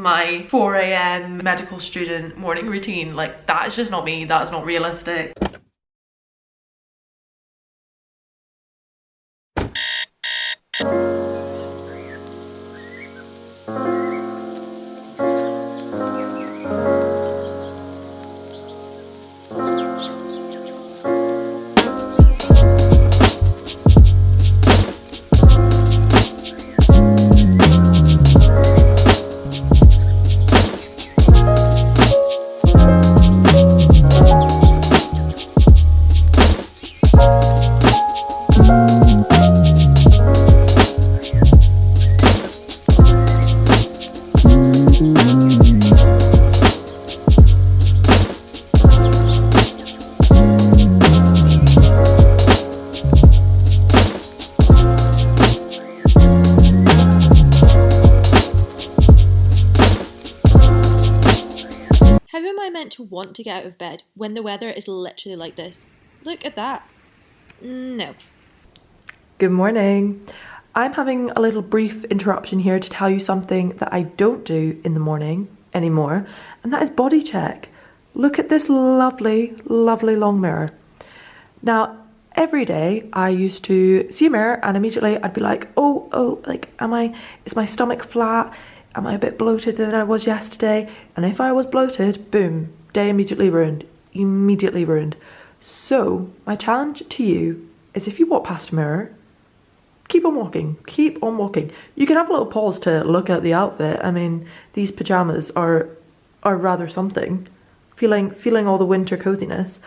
my 4 a.m. medical student morning routine. Like, that is just not me, that is not realistic. How am I meant to want to get out of bed when the weather is literally like this? Look at that. No. Good morning. I'm having a little brief interruption here to tell you something that I don't do in the morning anymore, and that is body check. Look at this lovely, lovely long mirror. Now, every day I used to see a mirror and immediately I'd be like, oh, like, is my stomach flat? Am I a bit bloated than I was yesterday? And if I was bloated, boom, day immediately ruined. So my challenge to you is, if you walk past a mirror, keep on walking. You can have a little pause to look at the outfit. I mean, these pajamas are rather something. Feeling all the winter coziness.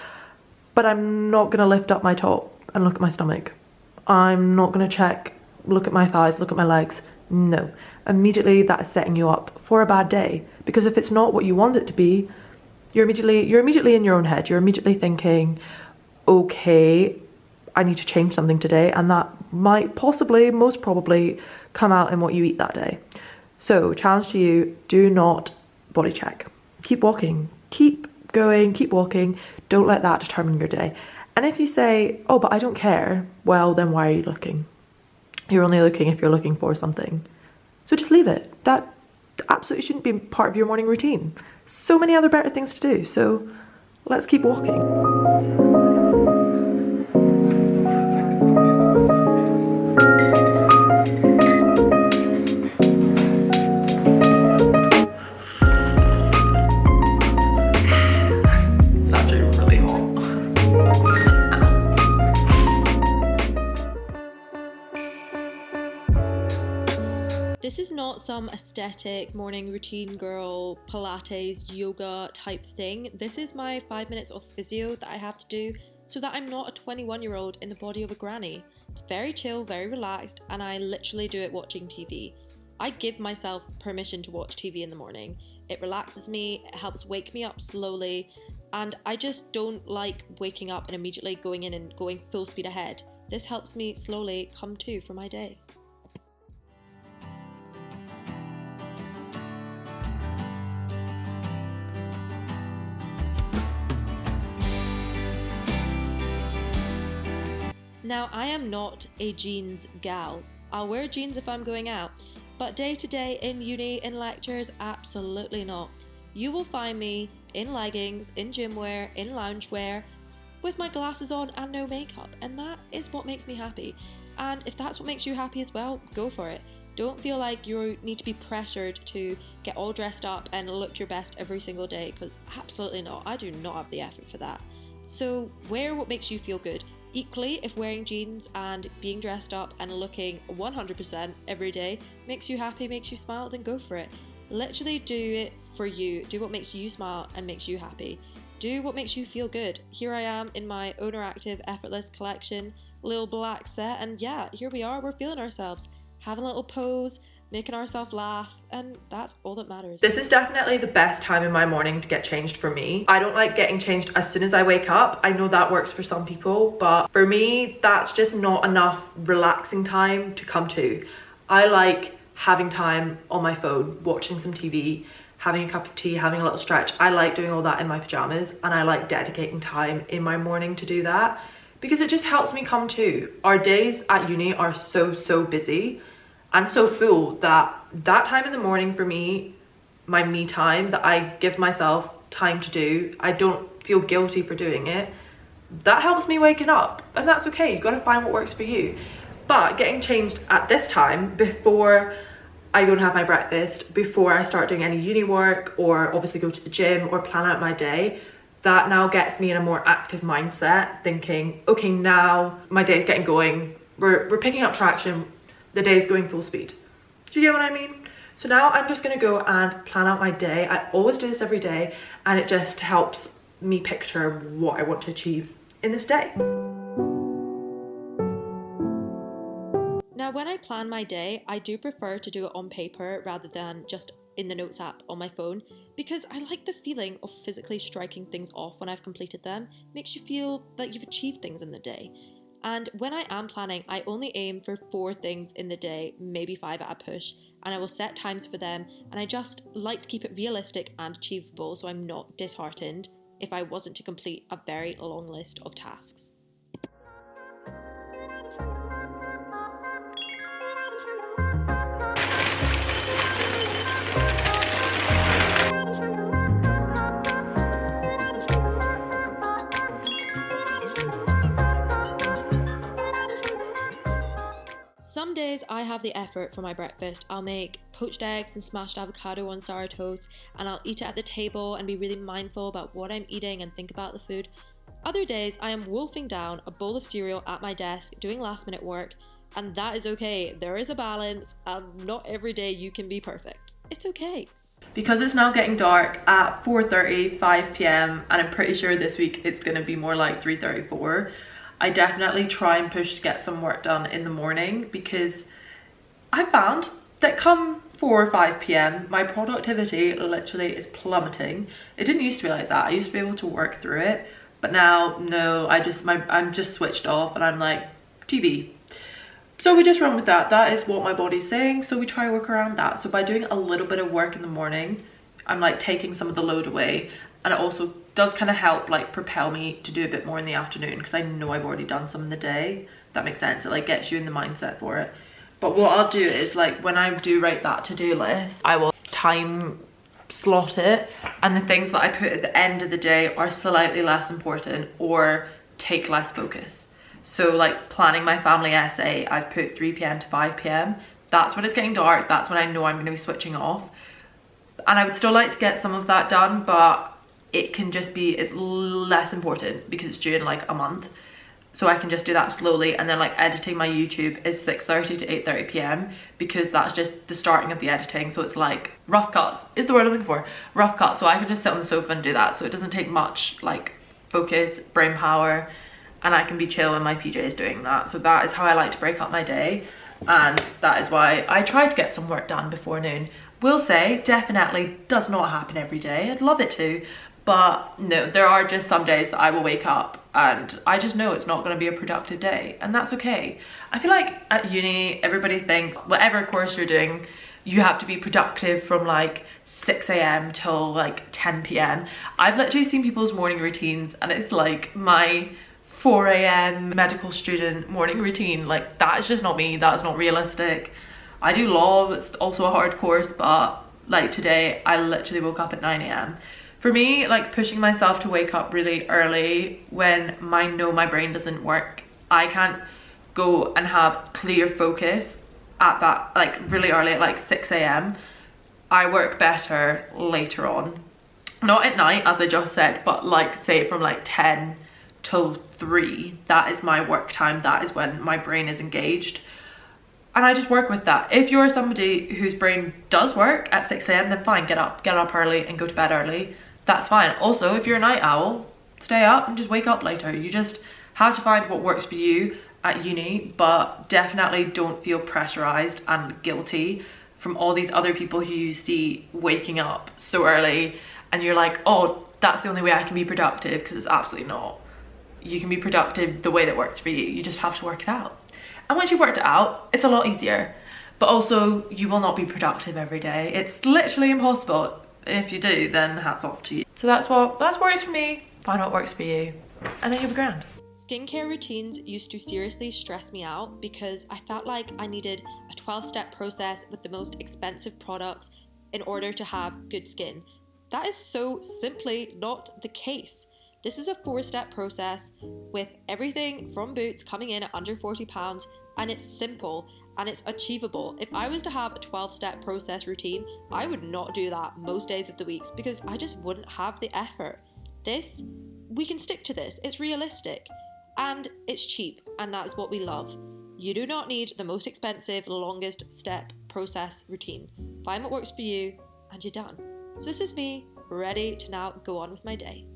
But I'm not gonna lift up my top and look at my stomach. I'm not gonna look at my thighs, look at my legs. No. Immediately that is setting you up for a bad day. Because if it's not what you want it to be, you're immediately in your own head. You're immediately thinking, okay, I need to change something today, and that might possibly, most probably, come out in what you eat that day. So, challenge to you, do not body check. Keep walking. Keep going, keep walking. Don't let that determine your day. And if you say, oh, but I don't care, well, then why are you looking? You're only looking if you're looking for something. So just leave it. That absolutely shouldn't be part of your morning routine. So many other better things to do. So let's keep walking. This is not some aesthetic morning routine girl, Pilates, yoga type thing. This is my 5 minutes of physio that I have to do so that I'm not a 21-year-old in the body of a granny. It's very chill, very relaxed, and I literally do it watching TV. I give myself permission to watch TV in the morning. It relaxes me, it helps wake me up slowly, and I just don't like waking up and immediately going in and going full speed ahead. This helps me slowly come to for my day. Now, I am not a jeans gal. I'll wear jeans if I'm going out, but day to day in uni, in lectures, absolutely not. You will find me in leggings, in gym wear, in loungewear, with my glasses on and no makeup, and that is what makes me happy. And if that's what makes you happy as well, go for it. Don't feel like you need to be pressured to get all dressed up and look your best every single day, because absolutely not. I do not have the effort for that. So wear what makes you feel good. Equally, if wearing jeans and being dressed up and looking 100% every day makes you happy, makes you smile, then go for it. Literally do it for you. Do what makes you smile and makes you happy. Do what makes you feel good. Here I am in my Owner Active Effortless collection, little black set, and yeah, here we are, we're feeling ourselves, having a little pose, making ourselves laugh, and that's all that matters. This is definitely the best time in my morning to get changed for me. I don't like getting changed as soon as I wake up. I know that works for some people, but for me, that's just not enough relaxing time to come to. I like having time on my phone, watching some TV, having a cup of tea, having a little stretch. I like doing all that in my pajamas, and I like dedicating time in my morning to do that because it just helps me come to. Our days at uni are so busy and so full that time in the morning for me my me time that I give myself time to do. I don't feel guilty for doing it. That helps me waking up, and that's okay. You've got to find what works for you. But getting changed at this time, before I go and have my breakfast, before I start doing any uni work or obviously go to the gym or plan out my day, that now gets me in a more active mindset, thinking, okay, now my day's getting going, we're picking up traction, the day's going full speed. Do you get what I mean? So now I'm just gonna go and plan out my day. I always do this every day, and it just helps me picture what I want to achieve in this day. Now, when I plan my day, I do prefer to do it on paper rather than just in the notes app on my phone, because I like the feeling of physically striking things off when I've completed them. It makes you feel that you've achieved things in the day. And when I am planning, I only aim for 4 things in the day, maybe 5 at a push, and I will set times for them, and I just like to keep it realistic and achievable so I'm not disheartened if I wasn't to complete a very long list of tasks. Some days I have the effort for my breakfast. I'll make poached eggs and smashed avocado on sour toast, and I'll eat it at the table and be really mindful about what I'm eating and think about the food. Other days I am wolfing down a bowl of cereal at my desk doing last minute work, and that is okay. There is a balance, and not every day you can be perfect. It's okay. Because it's now getting dark at 4:30, 5 p.m, and I'm pretty sure this week it's gonna be more like 3:34, I definitely try and push to get some work done in the morning, because I found that come 4 or 5 p.m, my productivity literally is plummeting. It didn't used to be like that. I used to be able to work through it, but now, no, I'm just switched off, and I'm like, TV. So we just run with that. That is what my body's saying, so we try to work around that. So by doing a little bit of work in the morning, I'm like taking some of the load away, and it also does kind of help like propel me to do a bit more in the afternoon, because I know I've already done some in the day. That makes sense. It like gets you in the mindset for it. But what I'll do is, like, when I do write that to-do list, I will time slot it, and the things that I put at the end of the day are slightly less important or take less focus. So like planning my family essay, I've put 3 p.m. to 5 p.m. That's when it's getting dark. That's when I know I'm going to be switching off. And I would still like to get some of that done, but it can just be, it's less important because it's due in like a month. So I can just do that slowly, and then like editing my YouTube is 6:30 to 8:30 p.m. because that's just the starting of the editing. So it's like rough cuts is the word I'm looking for, rough cuts. So I can just sit on the sofa and do that. So it doesn't take much like focus, brain power, and I can be chill in my PJs doing that. So that is how I like to break up my day, and that is why I try to get some work done before noon. Will say definitely does not happen every day. I'd love it to, but no, there are just some days that I will wake up and I just know it's not going to be a productive day, and that's okay. I feel like at uni everybody thinks whatever course you're doing you have to be productive from like 6 a.m. till like 10 p.m. I've literally seen people's morning routines, and it's like my 4 a.m. medical student morning routine. Like, that is just not me. That is not realistic. I do law, it's also a hard course, but like today I literally woke up at 9 a.m. For me, like pushing myself to wake up really early when I know my brain doesn't work, I can't go and have clear focus at that like really early at like 6 a.m. I work better later on, not at night as I just said, but like say from like 10 till 3, that is my work time. That is when my brain is engaged, and I just work with that. If you're somebody whose brain does work at 6 a.m, then fine, get up early and go to bed early. That's fine. Also, if you're a night owl, stay up and just wake up later. You just have to find what works for you at uni, but definitely don't feel pressurized and guilty from all these other people who you see waking up so early, and you're like, oh, that's the only way I can be productive, because it's absolutely not. You can be productive the way that works for you. You just have to work it out. And once you've worked it out, it's a lot easier. But also, you will not be productive every day. It's literally impossible. If you do, then hats off to you. So that's what works for me. Find what works for you, and then you'll be grand. Skincare routines used to seriously stress me out because I felt like I needed a 12-step process with the most expensive products, in order to have good skin. That is so simply not the case. This is a 4-step process with everything from boots coming in at under £40, and it's simple and it's achievable. If I was to have a 12-step process routine, I would not do that most days of the week because I just wouldn't have the effort. We can stick to this. It's realistic and it's cheap, and that is what we love. You do not need the most expensive, longest step process routine. Find what works for you and you're done. So this is me, ready to now go on with my day.